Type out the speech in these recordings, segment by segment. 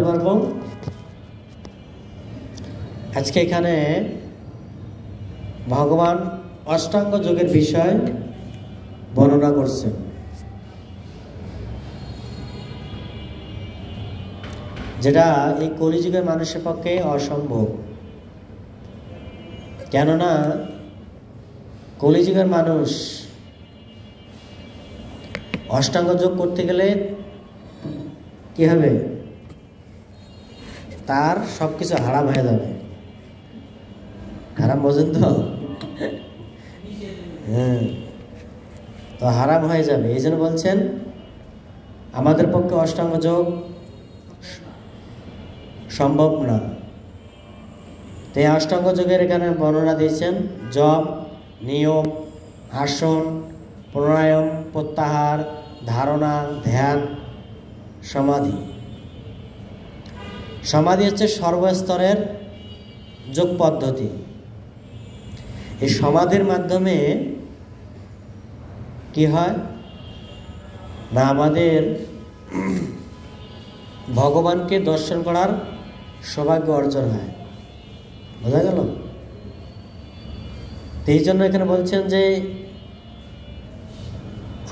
পারবো। আজকে এখানে ভগবান অষ্টাঙ্গ যোগের বিষয় বর্ণনা করছেন। যেটা এই কলিযুগের মানুষের পক্ষে অসম্ভব। কেননা কলিযুগের মানুষ অষ্টাঙ্গ যোগ করতে গেলে কি হবে? তার সবকিছু হারাম হয়ে যাবে। হারাম বোঝেন তো? হ্যাঁ, তো হারাম হয়ে যাবে। এই জন্য বলছেন আমাদের পক্ষে অষ্টাঙ্গ যোগ সম্ভব না। তো এই অষ্টাঙ্গ যোগের এখানে বর্ণনা দিয়েছেন জপ, নিয়ম, আসন, প্রাণায়াম, প্রত্যাহার, ধারণা, ধ্যান, সমাধি। সমাধি হচ্ছে সর্বস্তরের যোগ পদ্ধতি। এই সমাধির মাধ্যমে কি হয় না, আমাদের ভগবানকে দর্শন করার সৌভাগ্য অর্জন হয়। বোঝা গেল? এই জন্য এখানে বলছেন যে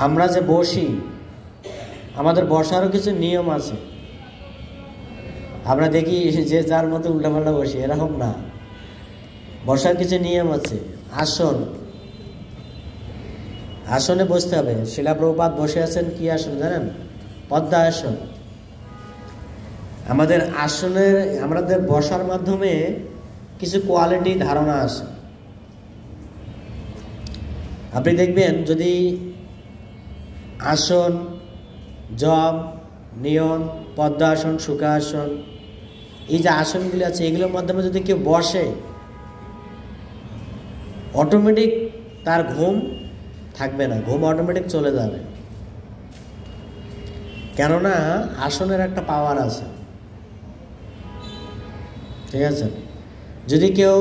আমরা যে বসি, আমাদের বসারও কিছু নিয়ম আছে। আমরা দেখি যে যার মতো উল্টাপাল্টা বসি, এরকম না। বসার কিছু নিয়ম আছে। আসন, আসনে বসতে হবে। শিলা প্রভুপাদ বসে আছেন কি আসন জানেন? পদ্মা আসন। আমাদের আসনের, আমাদের বসার মাধ্যমে কিছু কোয়ালিটি ধারণা আসে। আপনি দেখবেন যদি আসন, জপ, নিয়ম, পদ্মাসন, সুখাসন, এই যে আসনগুলি আছে, এগুলোর মাধ্যমে যদি কেউ বসে, অটোমেটিক তার ঘুম থাকবে না, ঘুম অটোমেটিক চলে যাবে। কেননা আসনের একটা পাওয়ার আছে। ঠিক আছে? যদি কেউ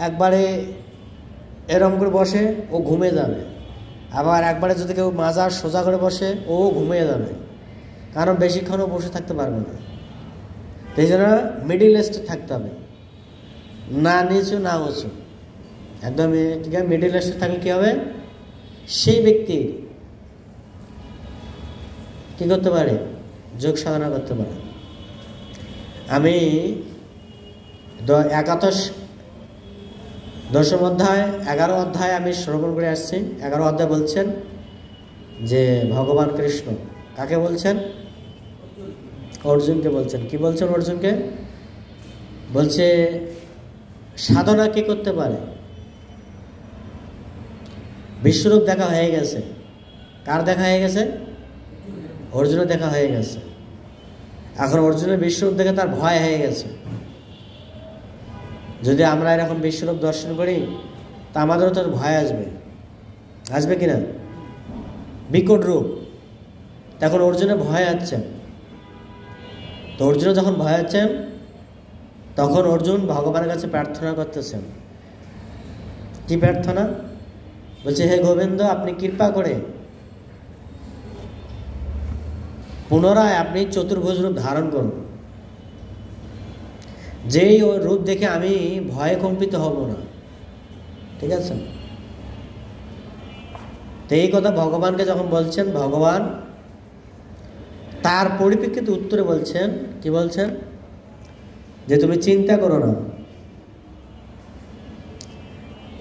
একবারে এরম করে বসে, ও ঘুমিয়ে যাবে। আবার একবারে যদি কেউ মাজা সোজা করে বসে, ও ঘুমিয়ে যাবে। কারণ বেশিক্ষণও বসে থাকতে পারবে না। এই জন্য মিডিল স্টেট থাকতে হবে, না নিচু না উঁচু, একদম ঠিক আছে। মিডিল স্টেট থাকলে কী হবে? সেই ব্যক্তি কি করতে পারে? যোগ সাধনা করতে পারে। আমি দশম অধ্যায় 11 অধ্যায় আমি শ্রবণ করে আসছি। 11 অধ্যায় বলছেন যে ভগবান কৃষ্ণ কাকে বলছেন? অর্জুনকে বলছেন। কি বলছেন অর্জুনকে? বলছে সাধনা কে করতে পারে? বিশ্বরূপ দেখা হয়ে গেছে। কার দেখা হয়ে গেছে? অর্জুনের দেখা হয়ে গেছে। এখন অর্জুনের বিশ্বরূপ দেখে তার ভয় হয়ে গেছে। যদি আমরা এরকম বিশ্বরূপ দর্শন করি, তা আমাদেরও তো ভয় আসবে। আসবে কিনা? বিকট রূপ। তখন অর্জুনের ভয় আছে। তো অর্জুন যখন ভয় আছে, তখন অর্জুন ভগবানের কাছে প্রার্থনা করতেছেন। কি প্রার্থনা? বলছে, হে গোবিন্দ, আপনি কৃপা করে পুনরায় আপনি চতুর্ভুজ রূপ ধারণ করুন, যেই ওই রূপ দেখে আমি ভয়ে কম্পিত হব না। ঠিক আছে? তো এই কথা ভগবানকে যখন বলছেন, ভগবান তার পরিপ্রেক্ষিতে উত্তরে বলছেন, কি বলছেন? যে তুমি চিন্তা করো না।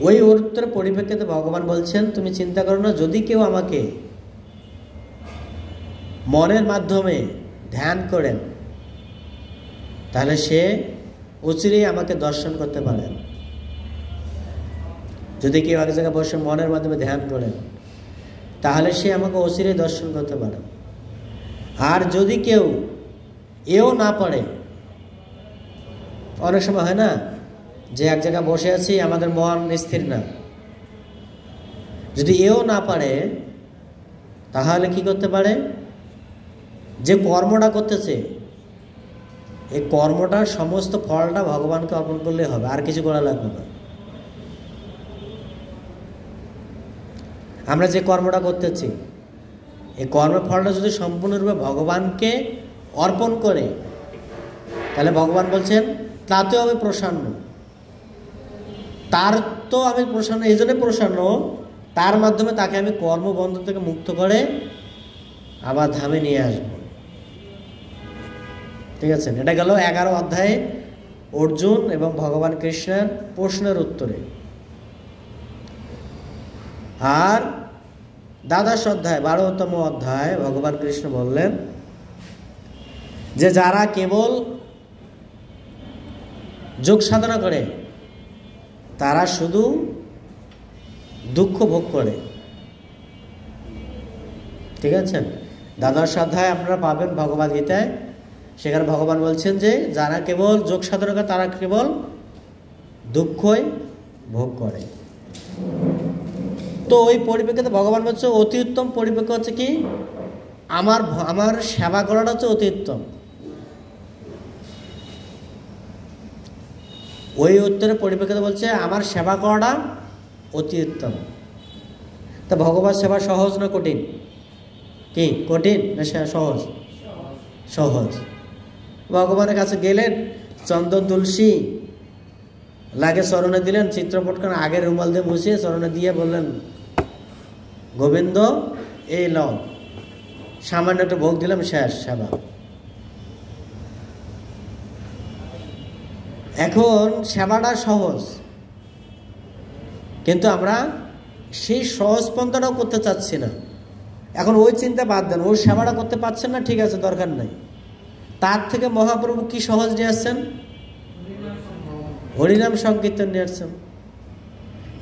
ওই উত্তরের পরিপ্রেক্ষিতে ভগবান বলছেন, তুমি চিন্তা করো না। যদি কেউ আমাকে মনের মাধ্যমে ধ্যান করেন, তাহলে সে অচিরেই আমাকে দর্শন করতে পারেন। যদি কেউ এক জায়গায় বসে মনের মাধ্যমে ধ্যান করেন, তাহলে সে আমাকে অচিরেই দর্শন করতে পারে। আর যদি কেউ এও না পারে, অনেক সময় হয় না যে এক জায়গায় বসে আছি, আমাদের মন স্থির না, যদি এও না পারে, তাহলে কি করতে পারে? যে কর্মটা করতেছে, এই কর্মটার সমস্ত ফলটা ভগবানকে অর্পণ করলে হবে, আর কিছু করা লাগবে না। আমরা যে কর্মটা করতেছি, এই কর্মের ফলটা যদি সম্পূর্ণরূপে ভগবানকে অর্পণ করে তাহলে ভগবান বলছেন তাতেও আমি প্রসন্ন, তার তো আমি প্রসন্ন, এই জন্য প্রসন্ন তার মাধ্যমে তাকে আমি কর্মবন্ধন থেকে মুক্ত করে আবার ধামে নিয়ে আসবো। ঠিক আছে, এটা গেল 11 অধ্যায়ে অর্জুন এবং ভগবান কৃষ্ণের প্রশ্নের উত্তরে। আর দ্বাদশ অধ্যায় 12তম অধ্যায় ভগবান কৃষ্ণ বললেন যে যারা কেবল যোগ সাধনা করে তারা শুধু দুঃখ ভোগ করে। ঠিক আছে, দ্বাদশ অধ্যায় আপনারা পাবেন ভগবদ গীতায়। সেখানে ভগবান বলছেন যে যারা কেবল যোগ সাধনা করে তারা কেবল দুঃখই ভোগ করে। তো ওই পরিপ্রেক্ষিতে ভগবান বলছে অতি উত্তম পরিপ্রেক্ষিত হচ্ছে কি, আমার সেবা করাটা হচ্ছে অতি উত্তম। ওই উত্তরের পরিপ্রেক্ষিতে বলছে আমার সেবা করাটা অতি উত্তম। তা ভগবান সেবা সহজ না কঠিন? কি কঠিন না সহজ? সহজ। ভগবানের কাছে গেলেন, চন্দন তুলসী লাগে চরণে দিলেন, চিত্রপটখানা আগের রুমাল দিয়ে মুছিয়ে চরণে দিয়ে বললেন গোবিন্দ এই লও, সামান্য একটু ভোগ দিলাম, শেষ সেবা। এখন সেবাটা সহজ, কিন্তু আমরা সেই সহজ পন্থাটাও করতে চাচ্ছি না। এখন ওই চিন্তা বাদ দেন, ওই সেবাটা করতে পারছেন না, ঠিক আছে, দরকার নাই। তার থেকে মহাপ্রভু কি সহজ নিয়ে আসছেন? হরিনাম সংকীর্তন নিয়ে আসছেন।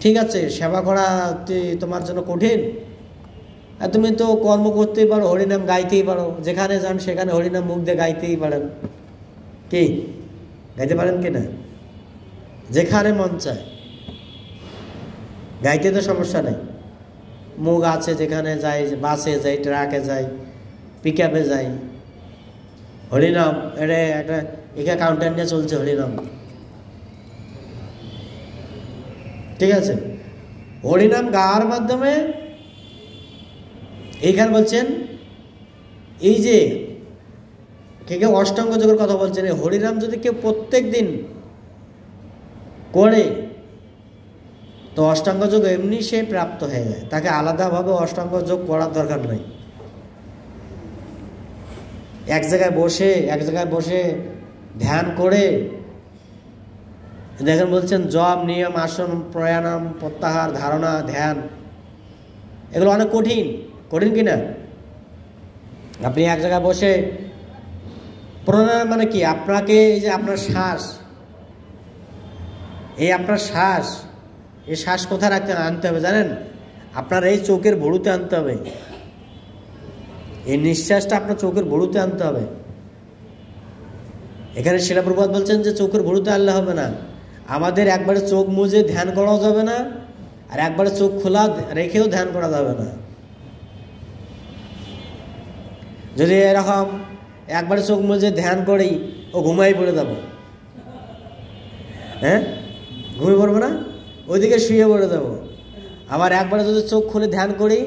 ঠিক আছে, সেবা করা তোমার জন্য কঠিন, আর তুমি তো কর্ম করতেই পারো, হরিনাম গাইতেই পারো, যেখানে যান সেখানে হরিনাম মুখ দিয়ে গাইতেই পারেন। কি গাইতে পারেন কি না? যেখানে মন চায় গাইতে তো সমস্যা নেই, মুখ আছে, যেখানে যাই, বাসে যাই, ট্রাকে যাই, পিক আপে যাই, হরিনাম এটা একটা এখানে কাউন্টার নিয়ে চলছে হরিনাম। ঠিক আছে, হরিনাম গাওয়ার মাধ্যমে এইখানে বলছেন এই যে কেউ অষ্টাঙ্গ যোগের কথা বলছেন, এই হরিনাম যদি কেউ প্রত্যেক দিন করে তো অষ্টাঙ্গ যোগ এমনি সে প্রাপ্ত হয়ে যায়, তাকে আলাদাভাবে অষ্টাঙ্গ যোগ করার দরকার নেই। এক জায়গায় বসে ধ্যান করে দেখেন, বলছেন জপ, নিয়ম, আসন, প্রাণায়াম, প্রত্যাহার, ধারণা, ধ্যান, এগুলো অনেক কঠিন কিনা? আপনি এক জায়গায় বসে প্রাণায়াম মানে কি, আপনাকে এই যে আপনার শ্বাস, এই আপনার শ্বাস, এই শ্বাস কোথায় আনতে হবে জানেন? আপনার এই চোখের ভুরুতে আনতে হবে। এই নিঃশ্বাসটা আপনার চোখের ভুরুতে আনতে হবে। এখানে শিলা প্রভুপাদ বলছেন যে চোখের ভুরুতে আনলে হবে না, আমাদের একবারে চোখ মুজে ধ্যান করাও যাবে না, আর একবারে চোখ খোলা রেখেও ধ্যান করা যাবে না। যদি এরকম একবারে চোখ মুজে ধ্যান করি, ও ঘুমাই পড়ে যাব, হ্যাঁ, ঘুমিয়ে পড়বো না, ওইদিকে শুয়ে পড়ে যাবো। আবার একবারে যদি চোখ খুলে ধ্যান করি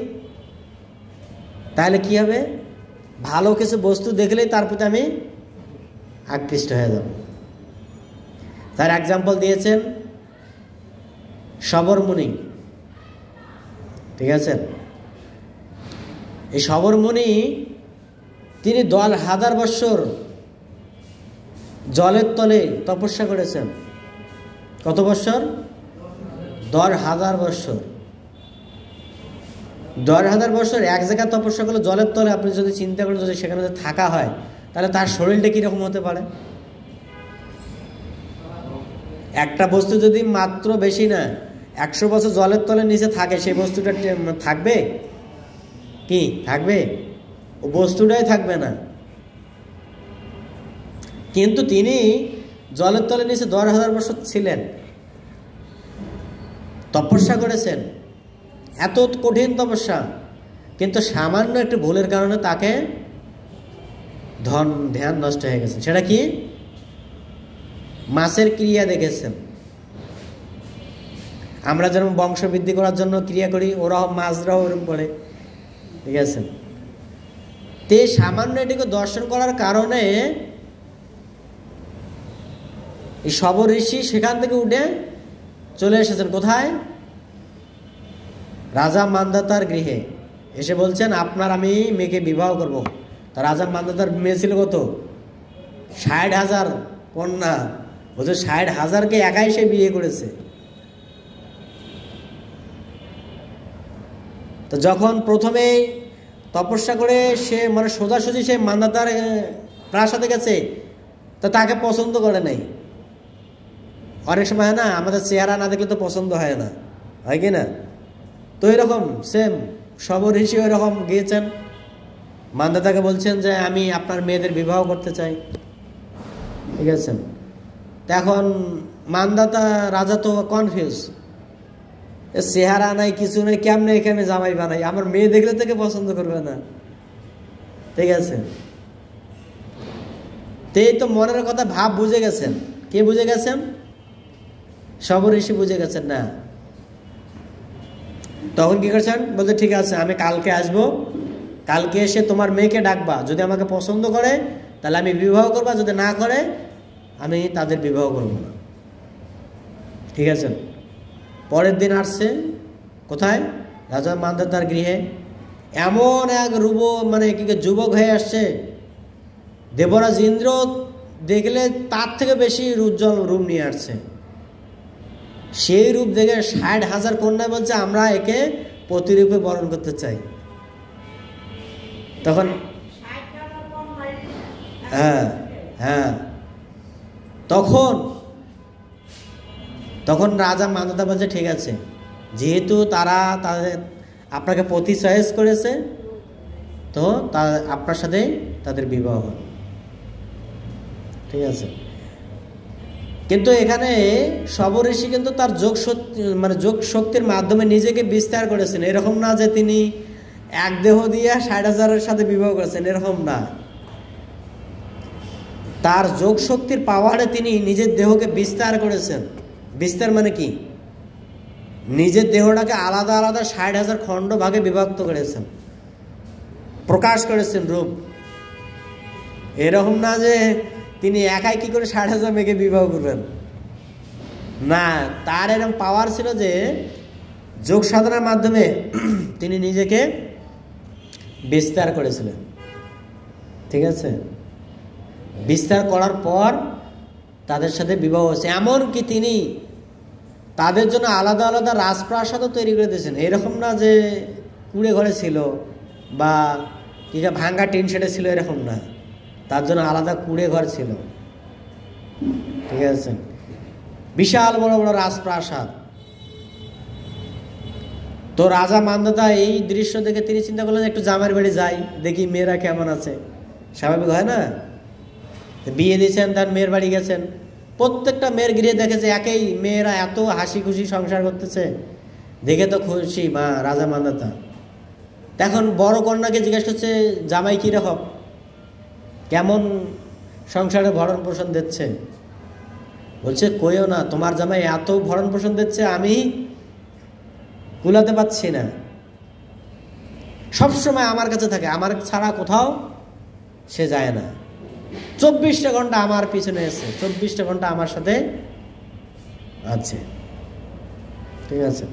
তাহলে কি হবে? ভালো কিছু বস্তু দেখলেই তার প্রতি আমি আকৃষ্ট হয়ে যাব। তার এক্সাম্পল দিয়েছেন সবরমুনি। ঠিক আছে, এই সবরমুনি তিনি 10,000 বৎসর জলের তলে তপস্যা করেছেন। কত বৎসর? 10,000 বৎসর। 10,000 বৎসর এক জায়গায় তপস্যা করলে জলের তলে, আপনি যদি চিন্তা করেন যদি সেখানে যদি থাকা হয় তাহলে তার শরীরটা কীরকম হতে পারে? একটা বস্তু যদি মাত্র বেশি না 100 বছর জলের তলের নিচে থাকে, সেই বস্তুটা থাকবে কি? থাকবে? ও বস্তুটাই থাকবে না। কিন্তু তিনি জলের তলের নিচে 10,000 বছর ছিলেন, তপস্যা করেছেন, এত কঠিন তপস্যা, কিন্তু সামান্য একটু ভুলের কারণে তাকে ধ্যান নষ্ট হয়ে গেছে। সেটা কি? মাছের ক্রিয়া দেখেছেন। আমরা যেরকম বংশবৃদ্ধি করার জন্য ক্রিয়া করি, ওরাও মাছরাও ওরকম করে। ঠিক আছে, তে সামান্য এটিকে দর্শন করার কারণে এই শব ঋষি সেখান থেকে উঠে চলে এসেছেন কোথায়? রাজা মান্ধাতার গৃহে। এসে বলছেন আপনার আমি মেয়েকে বিবাহ করব। তা রাজা মান্ধাতার মেয়ে ছিল কত? 60,000 কন্যা। বলছে 60,000কে একাই সে বিয়ে করেছে। তো যখন প্রথমেই তপস্যা করে সে মানে সোজাসুজি সে মান্ধাতার প্রাসাদে গেছে, তা তাকে পছন্দ করে নাই। অনেক সময় হয় না, আমাদের চেহারা না দেখলে তো পছন্দ হয় না, হয় কি না? তো এরকম সেম শব ঋষি ওইরকম গিয়েছেন, মান্ধাতাকে বলছেন যে আমি আপনার মেয়েদের বিবাহ করতে চাই। ঠিক আছে, তো এখন মান্ধাতা রাজা তো কনফিউজ, চেহারা নাই কিছু নেই, কেমনে এখানে জামাই বানাই, আমার মেয়ে দেখলে থেকে পছন্দ করবে না। ঠিক আছে, এই তো মনের কথা ভাব বুঝে গেছেন। কে বুঝে গেছেন? শব ঋষি বুঝে গেছেন না। তখন কি করছেন? বলতে ঠিক আছে আমি কালকে আসব, কালকে এসে তোমার মেয়েকে ডাকবা, যদি আমাকে পছন্দ করে তাহলে আমি বিবাহ করবা, যদি না করে আমি তাদের বিবাহ করব না। ঠিক আছে, পরের দিন আসছে কোথায়? রাজা মান্ধাতার গৃহে। এমন এক রূপ মানে কি যুবক হয়ে আসছে, দেবরাজ ইন্দ্র দেখলে তার থেকে বেশি উজ্জ্বল রূপ নিয়ে আসছে। সেই রূপ দেখে 60,000 কন্যা বলছে আমরা একে প্রতিরূপে বরণ করতে চাই। তখন হ্যাঁ হ্যাঁ তখন রাজা মান্ধাতা বলছে ঠিক আছে, যেহেতু তারা তাদের আপনাকে পতি চয়েস করেছে, তো আপনার সাথে তাদের বিবাহ হবে। ঠিক আছে, কিন্তু এখানে শব ঋষি কিন্তু তার যোগ শক্তির মাধ্যমে নিজেকে বিস্তার করেছেন। এরকম না যে তিনি এক দেহ দিয়ে 60,000-এর সাথে বিবাহ করেছেন, এরকম না। তার যোগ শক্তির পাওয়ারে তিনি নিজের দেহকে বিস্তার করেছেন। বিস্তার মানে কি? নিজের দেহটাকে আলাদা আলাদা 60,000 খণ্ড ভাগে বিভক্ত করেছেন, প্রকাশ করেছেন রূপ। এরকম না যে তিনি একাই কি করে 60,000 মেয়েকে বিবাহ করবেন, না। তার এরকম পাওয়ার ছিল যে যোগ সাধনার মাধ্যমে তিনি নিজেকে বিস্তার করেছিলেন। ঠিক আছে, বিস্তার করার পর তাদের সাথে বিবাহ হয়েছে। এমনকি তিনি তাদের জন্য আলাদা আলাদা রাজপ্রাসাদও তৈরি করে দিয়েছেন। এরকম না যে কুড়ে ঘরে ছিল বা কি ভাঙ্গা টিন শেডে ছিল, এরকম না। তার জন্য আলাদা কুড়ে ঘর ছিল। ঠিক আছে, বিশাল বড় বড় রাজপ্রাসাদ। তো রাজা মান্ধাতা এই দৃশ্য দেখে তিনি চিন্তা করলেন একটু জামাইয়ের বাড়ি যাই, দেখি মেয়েরা কেমন আছে। স্বাভাবিক হয় না? বিয়ে দিয়েছেন, তার মেয়ের বাড়ি গেছেন, প্রত্যেকটা মেয়ের গৃহে দেখেছে একই মেয়েরা এত হাসি খুশি সংসার করতেছে, দেখে তো খুশি মা রাজা মান্ধাতা। এখন বড় কন্যাকে জিজ্ঞেস করছে জামাই কীরকম, কেমন সংসারে ভরণ পোষণ দিচ্ছে? বলছে কইও না, তোমার জামাই এত ভরণ পোষণ দিচ্ছে আমি কুলাতে পারছি না। সবসময় আমার কাছে থাকে, আমার ছাড়া কোথাও সে যায় না। 24টা ঘন্টা আমার পিছনে আছে, 24টা ঘন্টা আমার সাথে আছে। ঠিক আছে,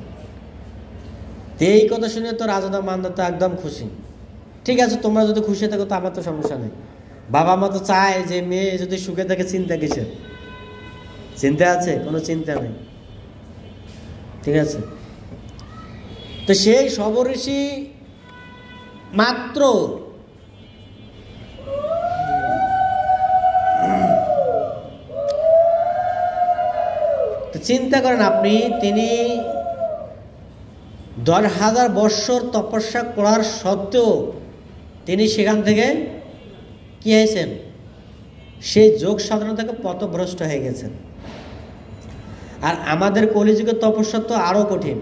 এই কথা শুনে তো রাজা মান্ধাতা একদম খুশি। ঠিক আছে, তোমরা যদি খুশি থাকো তো আমার তো সমস্যা নেই। বাবা মা তো চায় যে মেয়ে যদি সুখে থাকে, চিন্তা কিসের? চিন্তা আছে? কোনো চিন্তা নেই। ঠিক আছে, তো সেই শব ঋষি মাত্র চিন্তা করেন আপনি, তিনি 10,000 বৎসর তপস্যা করার সত্ত্বেও তিনি সেখান থেকে কি হয়েছেন? সেই যোগ সাধনা থেকে পথভ্রষ্ট হয়ে গেছেন। আর আমাদের কলিযুগের তপস্যা তো আরো কঠিন।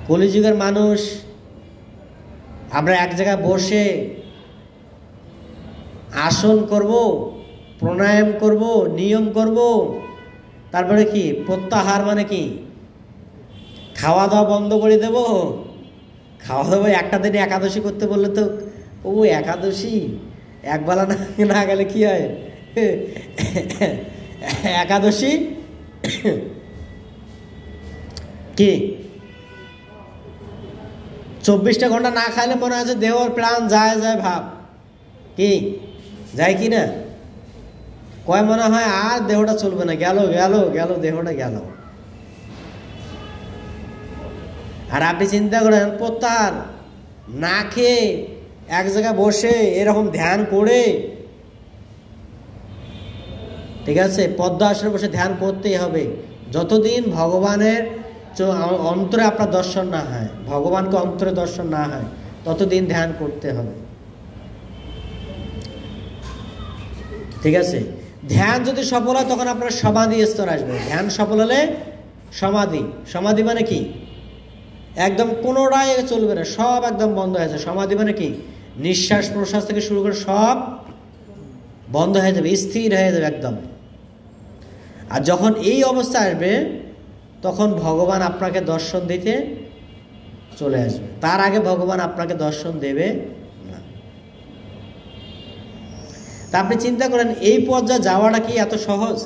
কলিযুগের মানুষ আমরা এক জায়গায় বসে আসন করব, প্রাণায়াম করব, নিয়ম করব, তারপরে কি প্রত্যাহার মানে কি খাওয়া দাওয়া বন্ধ করে দেব। খাওয়া দাওয়া একটা দিনে একাদশী করতে বললে তো ও একাদশী একবেলা না গেলে কি হয়, একাদশী কি 24টা ঘন্টা না খাইলে মনে হয় যে দেহ প্রাণ যায় যায় ভাব, কি যায় কি না? কয় মনে হয় আর দেহটা চলবে না, গেল গেল গেল, দেহটা গেল। আর আপনি চিন্তা করেন প্রত্যাহার না খেয়ে এক জায়গায় বসে এরকম ধ্যান করে, ঠিক আছে, পদ্ম আসনে বসে ধ্যান করতেই হবে যতদিন ভগবানের অন্তরে আপনার দর্শন না হয়, ভগবানকে অন্তরে দর্শন না হয়, ততদিন ধ্যান করতে হবে। ঠিক আছে, ধ্যান যদি সফল হয় তখন আপনার সমাধি স্তর আসবে। ধ্যান সফল হলে সমাধি, সমাধি মানে কি একদম কোনোটাই চলবে না, সব একদম বন্ধ হয়ে যাবে। সমাধি মানে কি নিঃশ্বাস প্রশ্বাস থেকে শুরু করে সব বন্ধ হয়ে যাবে, স্থির হয়ে যাবে একদম। আর যখন এই অবস্থা আসবে তখন ভগবান আপনাকে দর্শন দিতে চলে আসবে, তার আগে ভগবান আপনাকে দর্শন দেবে না। তা আপনি চিন্তা করেন এই পর্যায়ে যাওয়াটা কি এত সহজ?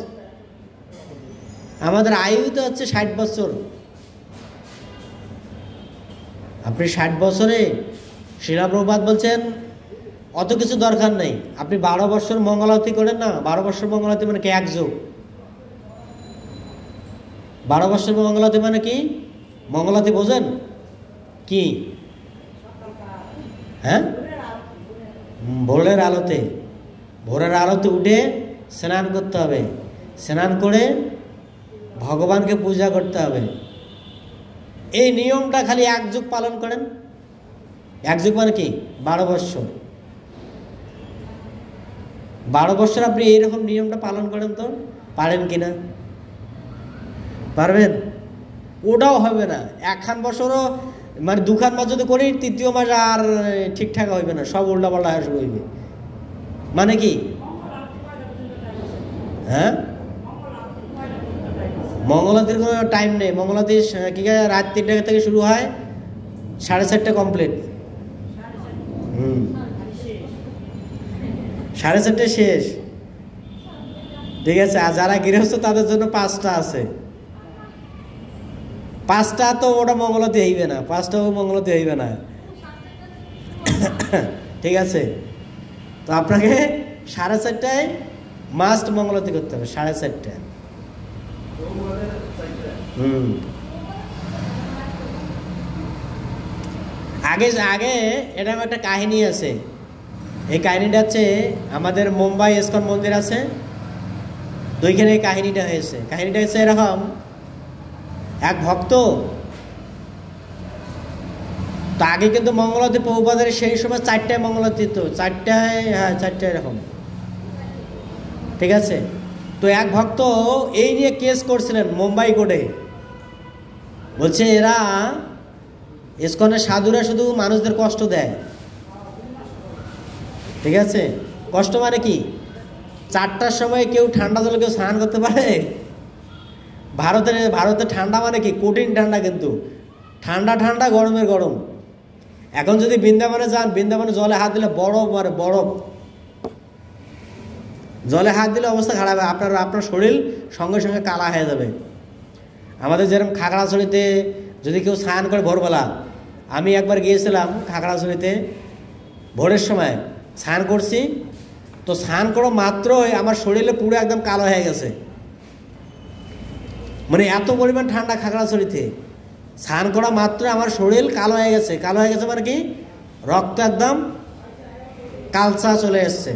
আমাদের আয়ু তো হচ্ছে 60 বছর। আপনি 60 বছরে, শ্রীলা প্রভুপাদ বলছেন অত কিছু দরকার নেই, আপনি 12 বছর মঙ্গলারতি করেন না। 12 বছর মঙ্গলারতি মানে কি? এক যুগ। 12 বছর মঙ্গলারতি মানে কি? মঙ্গলারতি বোঝেন কি? হ্যাঁ, ভোরের আলোতে, ভোরের আলোতে উঠে স্নান করতে হবে, স্নান করে ভগবানকে পূজা করতে হবে। এই নিয়মটা খালি এক যুগ পালন করেন। এক যুগ মানে কি? 12 বছর। 12 বছর আপনি এইরকম নিয়মটা পালন করেন তো পারেন কিনা? পারবেন? ওটাও হবে না। 1 বছরও মানে 2 মাস যদি করি, 3য় মাস আর ঠিকঠাক হইবে না, সব উল্টাপাল্টা শুরু হইবে। মানে কি? হ্যাঁ, মঙ্গলাতির কোনো টাইম নেই। মঙ্গলাতি কি রাত 3টা থেকে শুরু হয়, 4:30 কমপ্লিট। 4:30 শেষ। ঠিক আছে, আর যারা গৃহস্থ তাদের জন্য 5টা আছে। 5টা তো ওটা মঙ্গলাতি হইবে না, 5টাও মঙ্গলাতি হইবে না। ঠিক আছে, তো আপনাকে 4:30টায় মাস্ট মঙ্গলাতি করতে হবে। 4:30। আগে আগে এরকম একটা কাহিনী আছে। এই কাহিনীটা হচ্ছে আমাদের মুম্বাই ইস্কন মন্দির আছে, তো ওইখানে এই কাহিনীটা হয়েছে। কাহিনীটা হচ্ছে এরকম, এক ভক্ত, তো আগে কিন্তু মঙ্গলাতি প্রভুপাদের সেই সময় 4টায় মঙ্গলাতি, তো 4টায়, হ্যাঁ 4টায় এরকম। ঠিক আছে, তো এক ভক্ত এই নিয়ে কেস করছিলেন মুম্বাই কোর্টে। বলছে এরা ইস্কনের সাধুরা শুধু মানুষদের কষ্ট দেয়। ঠিক আছে, কষ্ট মানে কি? 4টার সময় কেউ ঠান্ডা জলে কেউ স্নান করতে পারে? ভারতে ঠান্ডা মানে কি কঠিন ঠান্ডা, কিন্তু ঠান্ডা ঠান্ডা, গরমের গরম। এখন যদি বৃন্দাবনে যান, বৃন্দাবনে জলে হাত দিলে বরফ, আর বরফ জলে হাত দিলে অবস্থা খারাপ হবে, আপনার শরীর সঙ্গে সঙ্গে কালা হয়ে যাবে। আমাদের যেরকম খাগড়াছড়িতে যদি কেউ স্নান করে ভোরবেলা, আমি একবার গিয়েছিলাম খাগড়াছড়িতে ভোরের সময় স্নান করছি, তো স্নান করা মাত্রই আমার শরীরে পুরো একদম কালো হয়ে গেছে। মানে এত পরিমাণ ঠান্ডা খাগড়াছড়িতে, স্নান করা মাত্র আমার শরীর কালো হয়ে গেছে। কালো হয়ে গেছে মানে কি? রক্ত একদম কালচা চলে এসছে,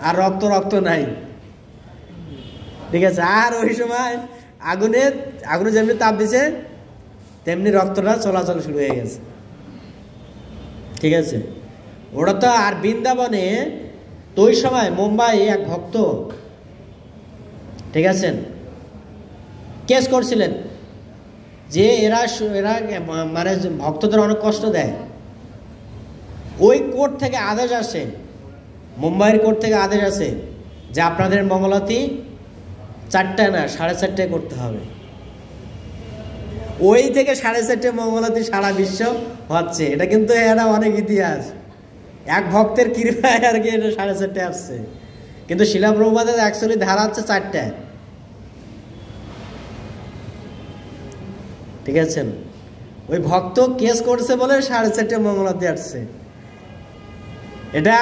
আর রক্ত নাই। ঠিক আছে, আর ওই সময় আগুনে যেমনি তাপ দিছে তেমনি রক্তটা চলাচল শুরু হয়ে গেছে। ঠিক আছে, ওটা তো। আর বৃন্দাবনে তো ওই সময় মুম্বাই এক ভক্ত, ঠিক আছে, কেস করছিলেন যে এরা মানে ভক্তদের অনেক কষ্ট দেয়। ওই কোর্ট থেকে আদেশ আসে, মুম্বাইয়ের কোর্ট থেকে আদেশ আসে যে আপনাদের মঙ্গলাতি 4টায় না 4:30টায় করতে হবে। ওই থেকে 4:30টায় মঙ্গলাতি সারা বিশ্ব হচ্ছে। এটা কিন্তু এরা অনেক ইতিহাস, এক ভক্তের কৃপায় আর কি এটা 4:30টায় আসছে। কিন্তু শিলা প্রভুপাদের অ্যাকচুয়ালি ধারা হচ্ছে 4টা। ঠিক আছে, ওই ভক্ত কেস করছে বলে 4.5 মঙ্গলাতে আসছে। এটা